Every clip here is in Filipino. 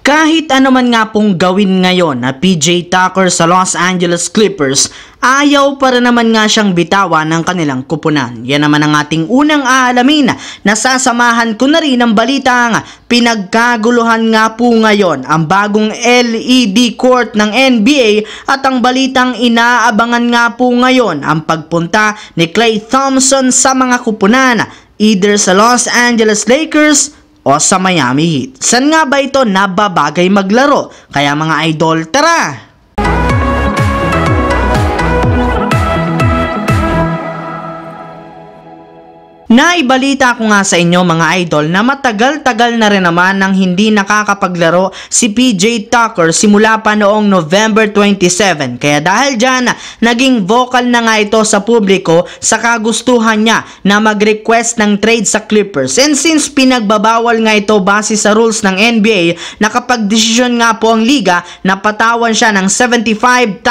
Kahit ano man nga pong gawin ngayon na PJ Tucker sa Los Angeles Clippers, ayaw para naman nga siyang bitawan ng kanilang kupunan. Yan naman ang ating unang aalamin. Nasasamahan ko na rin ang balitang pinagkaguluhan nga po ngayon ang bagong LED court ng NBA at ang balitang inaabangan nga po ngayon ang pagpunta ni Klay Thompson sa mga kupunan, either sa Los Angeles Lakers o sa Miami Heat. Saan nga ba ito nababagay maglaro? Kaya mga idol, tara! Naibalita ko nga sa inyo mga idol na matagal-tagal na rin naman nang hindi nakakapaglaro si PJ Tucker simula pa noong November 27. Kaya dahil dyan, naging vocal na nga ito sa publiko sa kagustuhan niya na mag-request ng trade sa Clippers. And since pinagbabawal nga ito base sa rules ng NBA na kapag desisyon nga po ang liga na patawan siya ng $75,000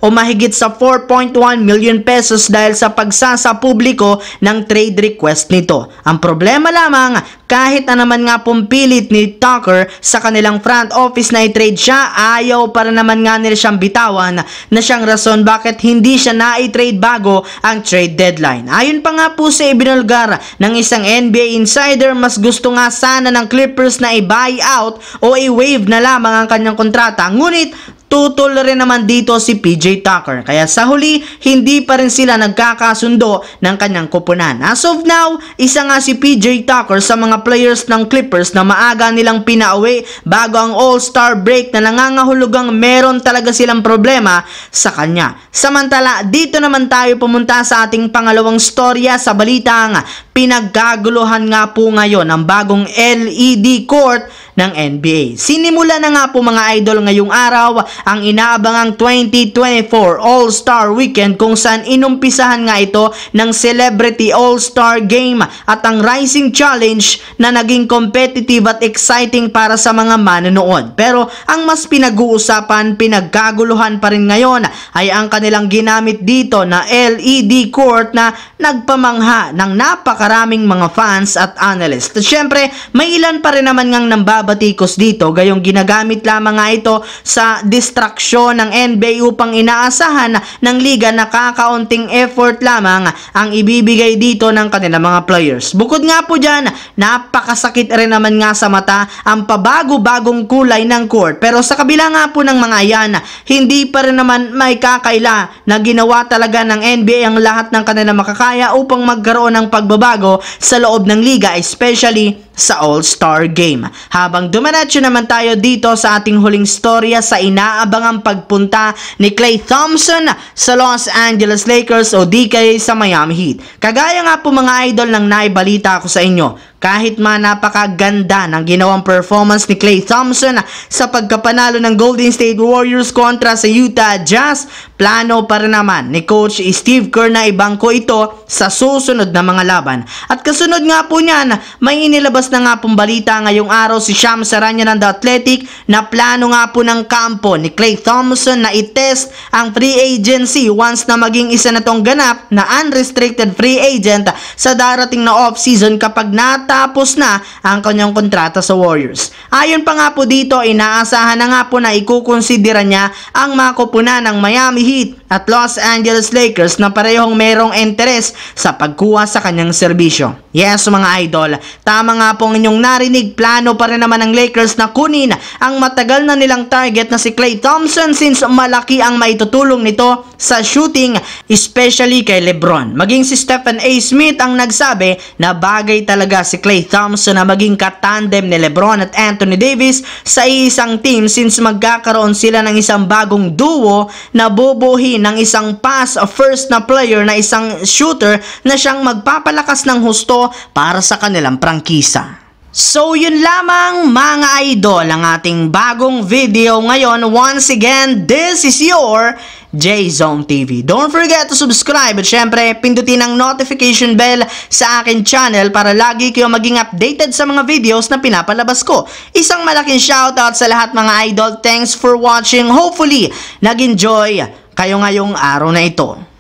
o mahigit sa 4.1 million pesos dahil sa pagsasa publiko ng trade request nito. Ang problema lamang, kahit na naman nga pumpilit ni Tucker sa kanilang front office na i-trade siya, ayaw para naman nga nila siyang bitawan na siyang rason bakit hindi siya na-i-trade bago ang trade deadline. Ayon pa nga po sa ibinulgar ng isang NBA insider, mas gusto nga sana ng Clippers na i-buy out o i-waive na lamang ang kanyang kontrata. Ngunit tutol rin naman dito si PJ Tucker. Kaya sa huli, hindi pa rin sila nagkakasundo ng kanyang kupunan. As of now, isa nga si PJ Tucker sa mga players ng Clippers na maaga nilang pinauwi bago ang All-Star break na nangangahulugang meron talaga silang problema sa kanya. Samantala, dito naman tayo pumunta sa ating pangalawang storya sa balitang pinagkaguluhan nga po ngayon ang bagong LED court ng NBA. Sinimula na nga po mga idol ngayong araw ang inaabangang 2024 All-Star Weekend kung saan inumpisahan nga ito ng Celebrity All-Star Game at ang Rising Challenge na naging competitive at exciting para sa mga manonood. Pero ang mas pinag-uusapan, pinagkaguluhan pa rin ngayon ay ang kanilang ginamit dito na LED court na nagpamangha ng napakaraming mga fans at analysts. At syempre, may ilan pa rin naman ngang nambabatikos dito, gayong ginagamit lamang nga ito sa distraksyon ng NBA upang inaasahan ng liga na kakaunting effort lamang ang ibibigay dito ng kanilang mga players. Bukod nga po dyan, napakasakit rin naman nga sa mata ang pabago-bagong kulay ng court. Pero sa kabila nga po ng mga yan, hindi pa rin naman may kakaila na ginawa talaga ng NBA ang lahat ng kanilang makakaya upang magkaroon ng pagbabago sa loob ng liga, especially sa All-Star Game. Habang dumiretso naman tayo dito sa ating huling storya sa inaabangang pagpunta ni Klay Thompson sa Los Angeles Lakers o di kaya sa Miami Heat. Kagaya nga po mga idol ng naibalita ko sa inyo, kahit man napakaganda ng ginawang performance ni Klay Thompson sa pagkapanalo ng Golden State Warriors kontra sa Utah Jazz, plano pa rin naman ni Coach Steve Kerr na ibangko ito sa susunod na mga laban. At kasunod nga po niyan, may inilabas na nga pong balita ngayong araw si Shams Charania ng The Athletic na plano nga po ng kampo ni Klay Thompson na itest ang free agency once na maging isa na tong ganap na unrestricted free agent sa darating na off-season kapag natapos na ang kanyang kontrata sa Warriors. Ayon pa nga po dito, inaasahan na nga po na ikukonsidera niya ang mga kupunan ng Miami Heat at Los Angeles Lakers na parehong merong interes sa pagkuha sa kanyang serbisyo. Yes mga idol, tama nga po ang inyong narinig, plano pa rin naman ng Lakers na kunin ang matagal na nilang target na si Klay Thompson since malaki ang maitutulong nito sa shooting, especially kay LeBron. Maging si Stephen A. Smith ang nagsabi na bagay talaga si Klay Thompson na maging katandem ni LeBron at Anthony Davis sa isang team since magkakaroon sila ng isang bagong duo na bubuhin ng isang pass first na player na isang shooter na siyang magpapalakas ng husto para sa kanilang prangkisa. So yun lamang mga idol ang ating bagong video ngayon. Once again, this is your J-Zone TV. Don't forget to subscribe at syempre pindutin ang notification bell sa akin channel para lagi kayo maging updated sa mga videos na pinapalabas ko. Isang malaking shoutout sa lahat mga idol. Thanks for watching. Hopefully, nag-enjoy kayo ngayong araw na ito.